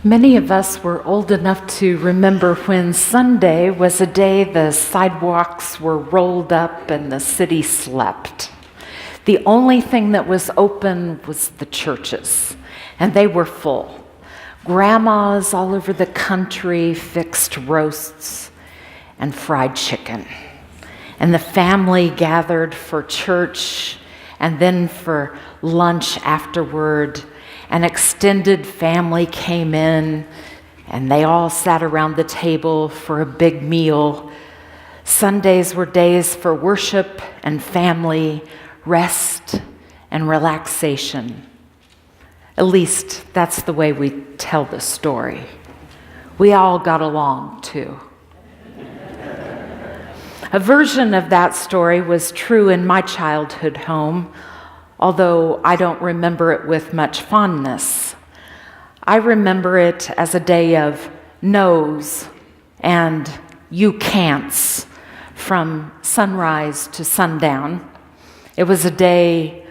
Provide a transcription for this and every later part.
Many of us were old enough to remember when Sunday was a day the sidewalks were rolled up and the city slept. The only thing that was open was the churches, and they were full. Grandmas all over the country fixed roasts and fried chicken. And the family gathered for church and then for lunch afterward. An extended family came in, and they all sat around the table for a big meal. Sundays were days for worship and family, rest and relaxation. At least that's the way we tell the story. We all got along, too. A version of that story was true in my childhood home, although I don't remember it with much fondness. I remember it as a day of no's and you can'ts from sunrise to sundown. It was a day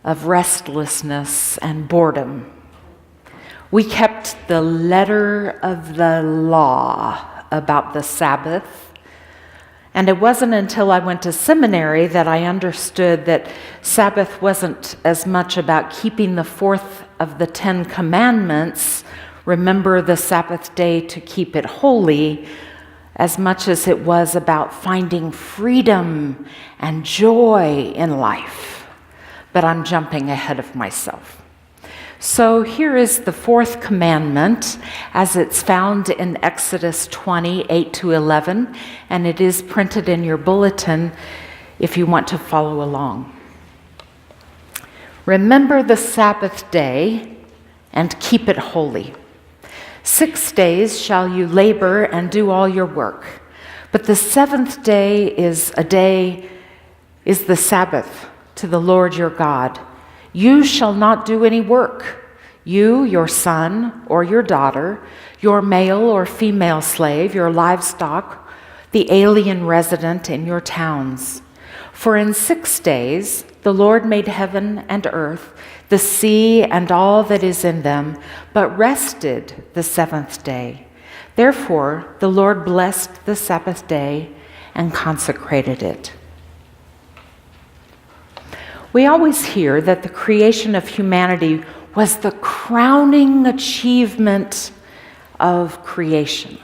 of restlessness and boredom. We kept the letter of the law about the Sabbath. And it wasn't until I went to seminary that I understood that Sabbath wasn't as much about keeping the fourth of the 10 commandments, remember the Sabbath day to keep it holy, as much as it was about finding freedom and joy in life. But I'm jumping ahead of myself. So here is the fourth commandment as it's found in Exodus 20, 8-11, and it is printed in your bulletin if you want to follow along. Remember the Sabbath day and keep it holy. 6 days shall you labor and do all your work, but the seventh day is the Sabbath to the Lord your God. You shall not do any work, you, your son or your daughter, your male or female slave, your livestock, the alien resident in your towns. For in 6 days the Lord made heaven and earth, the sea and all that is in them, but rested the seventh day. Therefore the Lord blessed the Sabbath day and consecrated it. We always hear that the creation of humanity was the crowning achievement of creation.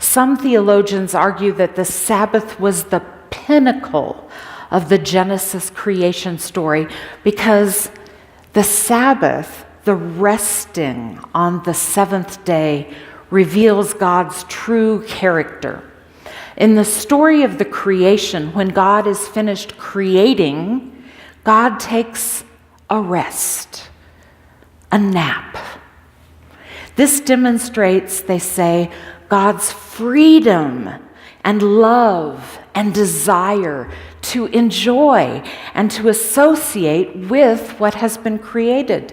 Some theologians argue that the Sabbath was the pinnacle of the Genesis creation story because the Sabbath, the resting on the seventh day, reveals God's true character. In the story of the creation, when God is finished creating, God takes a rest, a nap. This demonstrates, they say, God's freedom and love and desire to enjoy and to associate with what has been created.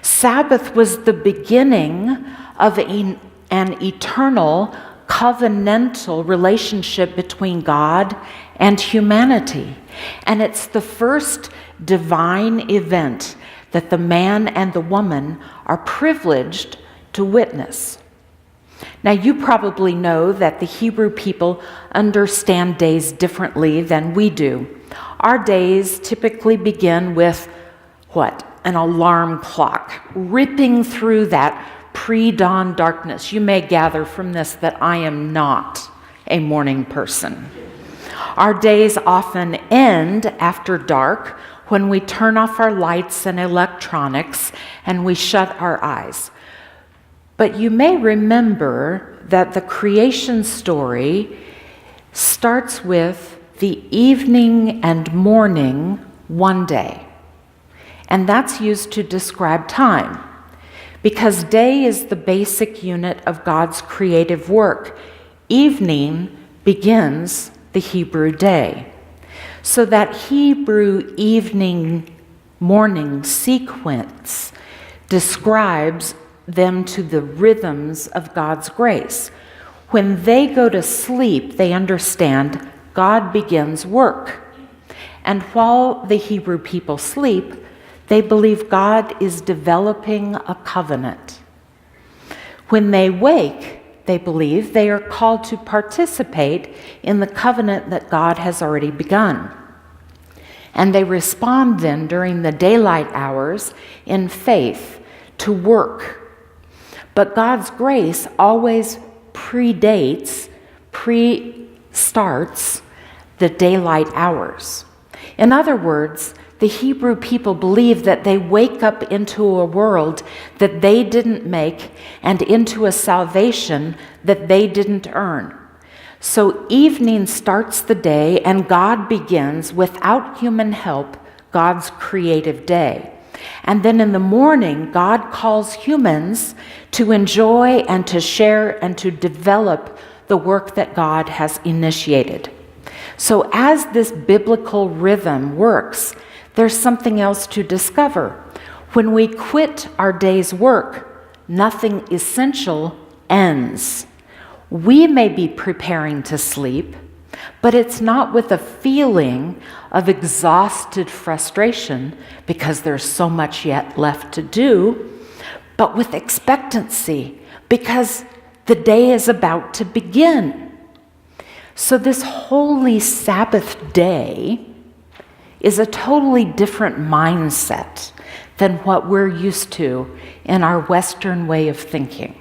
Sabbath was the beginning of an eternal covenantal relationship between God and humanity. And it's the first divine event that the man and the woman are privileged to witness. Now, you probably know that the Hebrew people understand days differently than we do. Our days typically begin with what? An alarm clock ripping through that pre-dawn darkness. You may gather from this that I am not a morning person. Our days often end after dark when we turn off our lights and electronics and we shut our eyes. But you may remember that the creation story starts with the evening and morning one day. And that's used to describe time, because day is the basic unit of God's creative work. Evening begins the Hebrew day. So that Hebrew evening morning sequence describes them to the rhythms of God's grace. When they go to sleep, they understand God begins work. And while the Hebrew people sleep, they believe God is developing a covenant. When they wake, they believe they are called to participate in the covenant that God has already begun. And they respond then during the daylight hours in faith to work. But God's grace always prestarts the daylight hours. In other words, the Hebrew people believe that they wake up into a world that they didn't make and into a salvation that they didn't earn. So evening starts the day and God begins, without human help, God's creative day. And then in the morning, God calls humans to enjoy and to share and to develop the work that God has initiated. So as this biblical rhythm works, there's something else to discover. When we quit our day's work, nothing essential ends. We may be preparing to sleep, but it's not with a feeling of exhausted frustration because there's so much yet left to do, but with expectancy because the day is about to begin. So this holy Sabbath day is a totally different mindset than what we're used to in our Western way of thinking.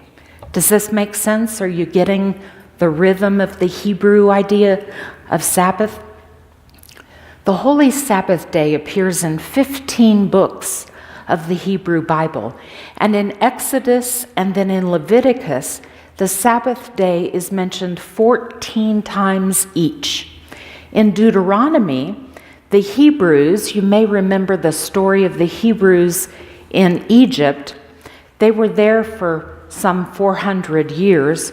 Does this make sense? Are you getting the rhythm of the Hebrew idea of Sabbath? The Holy Sabbath Day appears in 15 books of the Hebrew Bible. And in Exodus and then in Leviticus, the Sabbath day is mentioned 14 times each. In Deuteronomy, the Hebrews, you may remember the story of the Hebrews in Egypt. They were there for some 400 years.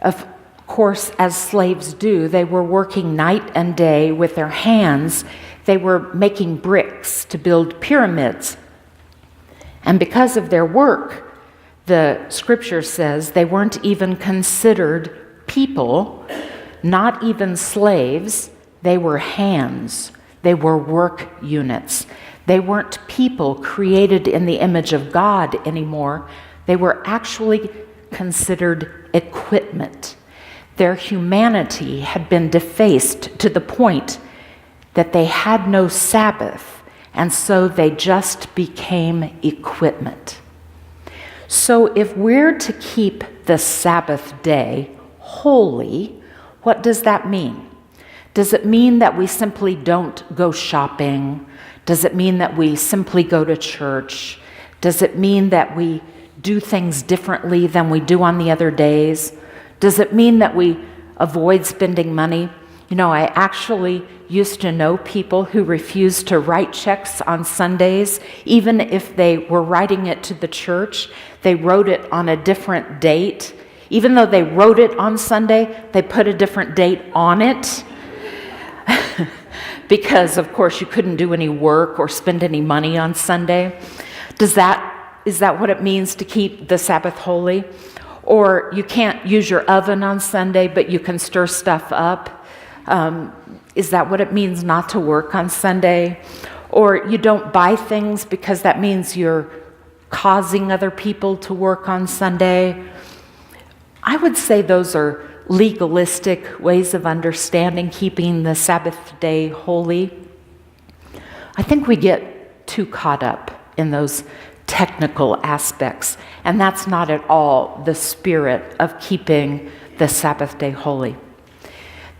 Of course, as slaves do, they were working night and day with their hands. They were making bricks to build pyramids. And because of their work, the scripture says they weren't even considered people, not even slaves. They were hands. They were work units. They weren't people created in the image of God anymore. They were actually considered equipment. Their humanity had been defaced to the point that they had no Sabbath, and so they just became equipment. So if we're to keep the Sabbath day holy, what does that mean? Does it mean that we simply don't go shopping? Does it mean that we simply go to church? Does it mean that we do things differently than we do on the other days? Does it mean that we avoid spending money? You know, I actually used to know people who refused to write checks on Sundays, even if they were writing it to the church. They wrote it on a different date. Even though they wrote it on Sunday, they put a different date on it. Because, of course, you couldn't do any work or spend any money on Sunday. Is that what it means to keep the Sabbath holy? Or you can't use your oven on Sunday, but you can stir stuff up? Is that what it means not to work on Sunday? Or you don't buy things because that means you're causing other people to work on Sunday? I would say those are legalistic ways of understanding keeping the Sabbath day holy. I think we get too caught up in those technical aspects, and that's not at all the spirit of keeping the Sabbath day holy.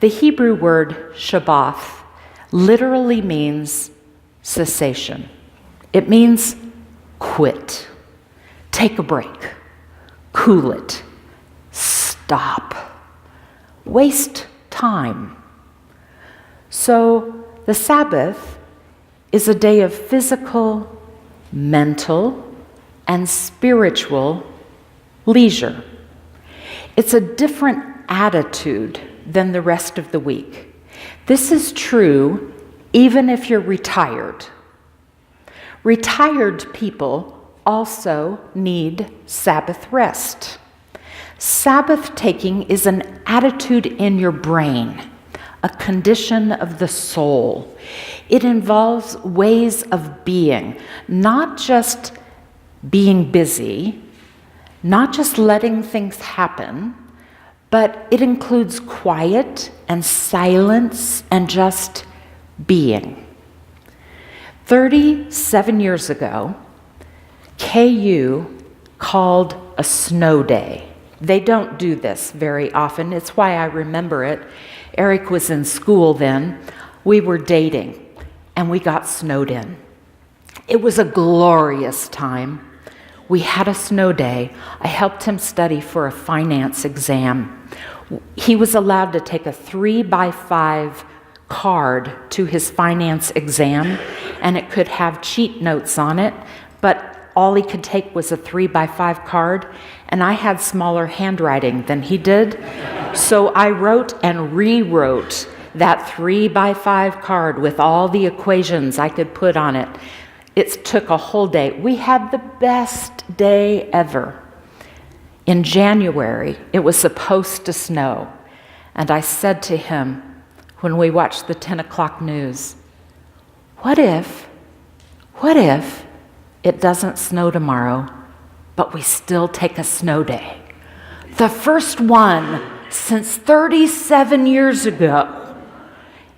The Hebrew word Shabbath literally means cessation. It means quit, take a break, cool it, stop, waste time. So the Sabbath is a day of physical, mental, and spiritual leisure. It's a different attitude than the rest of the week. This is true even if you're retired. Retired people also need Sabbath rest. Sabbath taking is an attitude in your brain, a condition of the soul. It involves ways of being, not just being busy, not just letting things happen, but it includes quiet and silence and just being. 37 years ago, KU called a snow day. They don't do this very often. It's why I remember it. Eric was in school then. We were dating, and we got snowed in. It was a glorious time. We had a snow day. I helped him study for a finance exam. He was allowed to take a 3x5 card to his finance exam, and it could have cheat notes on it, but all he could take was a 3x5 card, and I had smaller handwriting than he did, so I wrote and rewrote that 3x5 card with all the equations I could put on it. It took a whole day. We had the best day ever. In January, it was supposed to snow, and I said to him when we watched the 10 o'clock news, what if it doesn't snow tomorrow, but we still take a snow day? The first one since 37 years ago.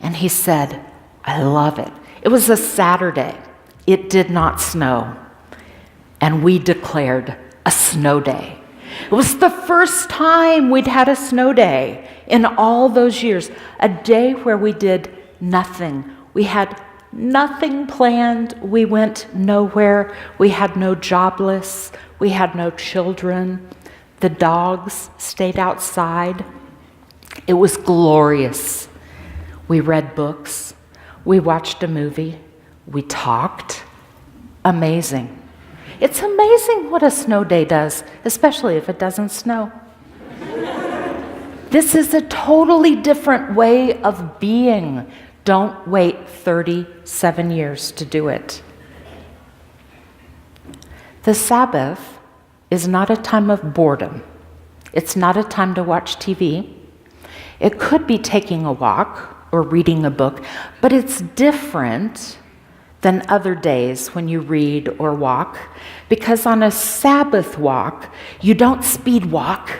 And he said, I love it. It was a Saturday. It did not snow. And we declared a snow day. It was the first time we'd had a snow day in all those years, a day where we did nothing. We had nothing planned. We went nowhere. We had no jobless. We had no children. The dogs stayed outside. It was glorious. We read books. We watched a movie. We talked. Amazing. It's amazing what a snow day does, especially if it doesn't snow. This is a totally different way of being. Don't wait 37 years to do it. The Sabbath is not a time of boredom. It's not a time to watch TV. It could be taking a walk or reading a book, but it's different than other days when you read or walk, because on a Sabbath walk, you don't speed walk,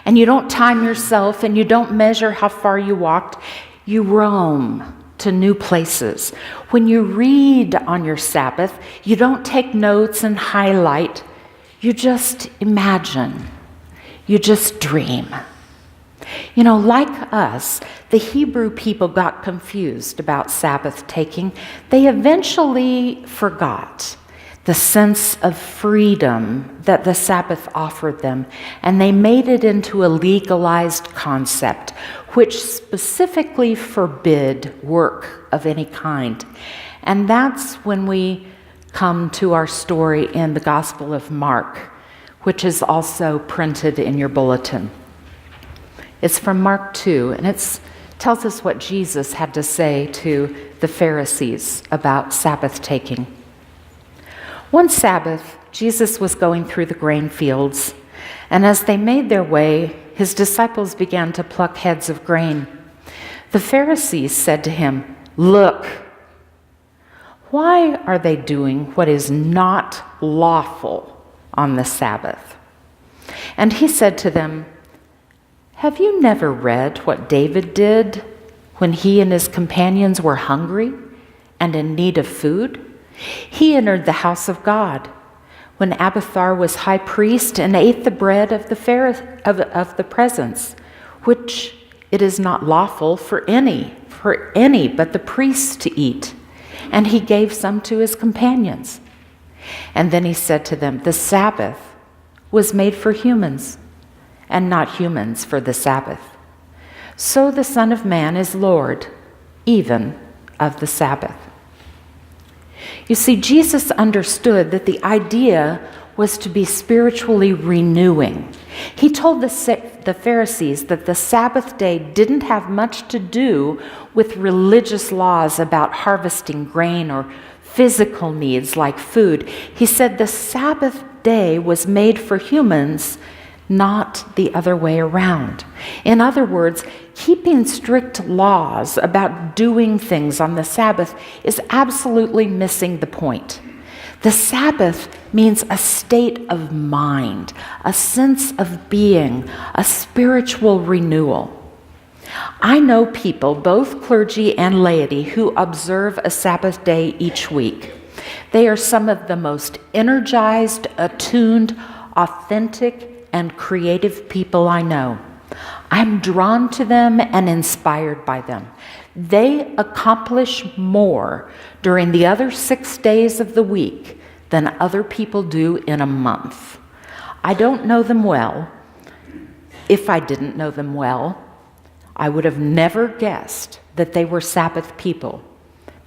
and you don't time yourself, and you don't measure how far you walked. You roam to new places. When you read on your Sabbath, you don't take notes and highlight. You just imagine. You just dream. You know, like us, the Hebrew people got confused about Sabbath taking. They eventually forgot the sense of freedom that the Sabbath offered them, and they made it into a legalized concept, which specifically forbid work of any kind. And that's when we come to our story in the Gospel of Mark, which is also printed in your bulletin. It's from Mark 2, and it tells us what Jesus had to say to the Pharisees about Sabbath taking. One Sabbath, Jesus was going through the grain fields, and as they made their way, his disciples began to pluck heads of grain. The Pharisees said to him, "Look, why are they doing what is not lawful on the Sabbath?" And he said to them, "Have you never read what David did when he and his companions were hungry and in need of food? He entered the house of God when Abiathar was high priest and ate the bread of the presence, which it is not lawful for any but the priests to eat. And he gave some to his companions." And then he said to them, "The Sabbath was made for humans, and not humans for the Sabbath. So the Son of Man is Lord, even of the Sabbath." You see, Jesus understood that the idea was to be spiritually renewing. He told the Pharisees that the Sabbath day didn't have much to do with religious laws about harvesting grain or physical needs like food. He said the Sabbath day was made for humans, not the other way around. In other words, keeping strict laws about doing things on the Sabbath is absolutely missing the point. The Sabbath means a state of mind, a sense of being, a spiritual renewal. I know people, both clergy and laity, who observe a Sabbath day each week. They are some of the most energized, attuned, authentic, and creative people I know. I'm drawn to them and inspired by them. They accomplish more during the other 6 days of the week than other people do in a month. I don't know them well. If I didn't know them well, I would have never guessed that they were Sabbath people,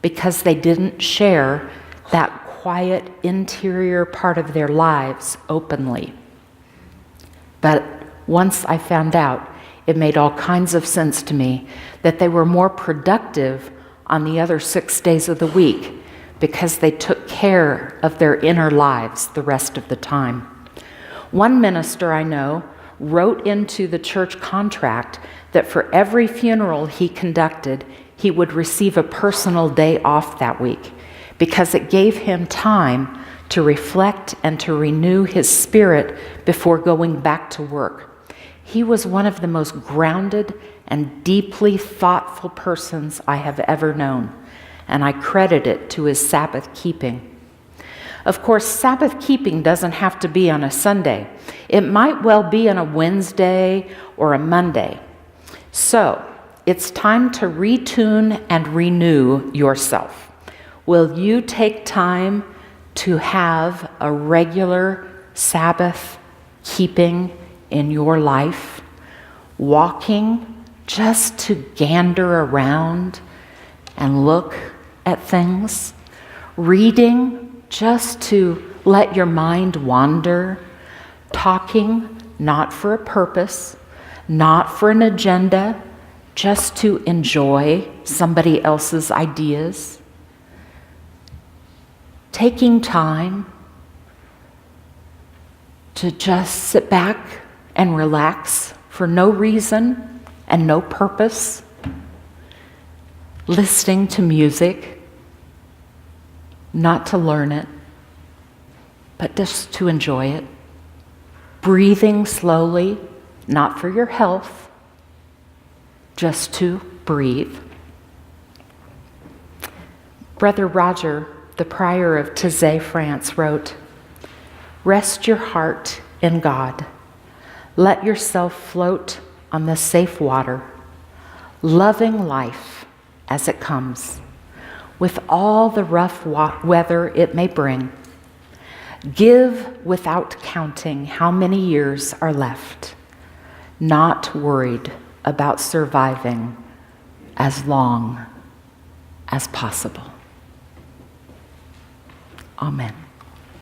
because they didn't share that quiet interior part of their lives openly. But once I found out, it made all kinds of sense to me that they were more productive on the other 6 days of the week because they took care of their inner lives the rest of the time. One minister I know wrote into the church contract that for every funeral he conducted, he would receive a personal day off that week because it gave him time to reflect and to renew his spirit before going back to work. He was one of the most grounded and deeply thoughtful persons I have ever known, and I credit it to his Sabbath keeping. Of course, Sabbath keeping doesn't have to be on a Sunday. It might well be on a Wednesday or a Monday. So, it's time to retune and renew yourself. Will you take time to have a regular Sabbath keeping in your life? Walking just to gander around and look at things? Reading just to let your mind wander? Talking not for a purpose, not for an agenda, just to enjoy somebody else's ideas? Taking time to just sit back and relax for no reason and no purpose, listening to music, not to learn it, but just to enjoy it, breathing slowly, not for your health, just to breathe. Brother Roger, the prior of Taizé, France, wrote, "Rest your heart in God. Let yourself float on the safe water, loving life as it comes, with all the rough weather it may bring. Give without counting how many years are left, not worried about surviving as long as possible." Amen.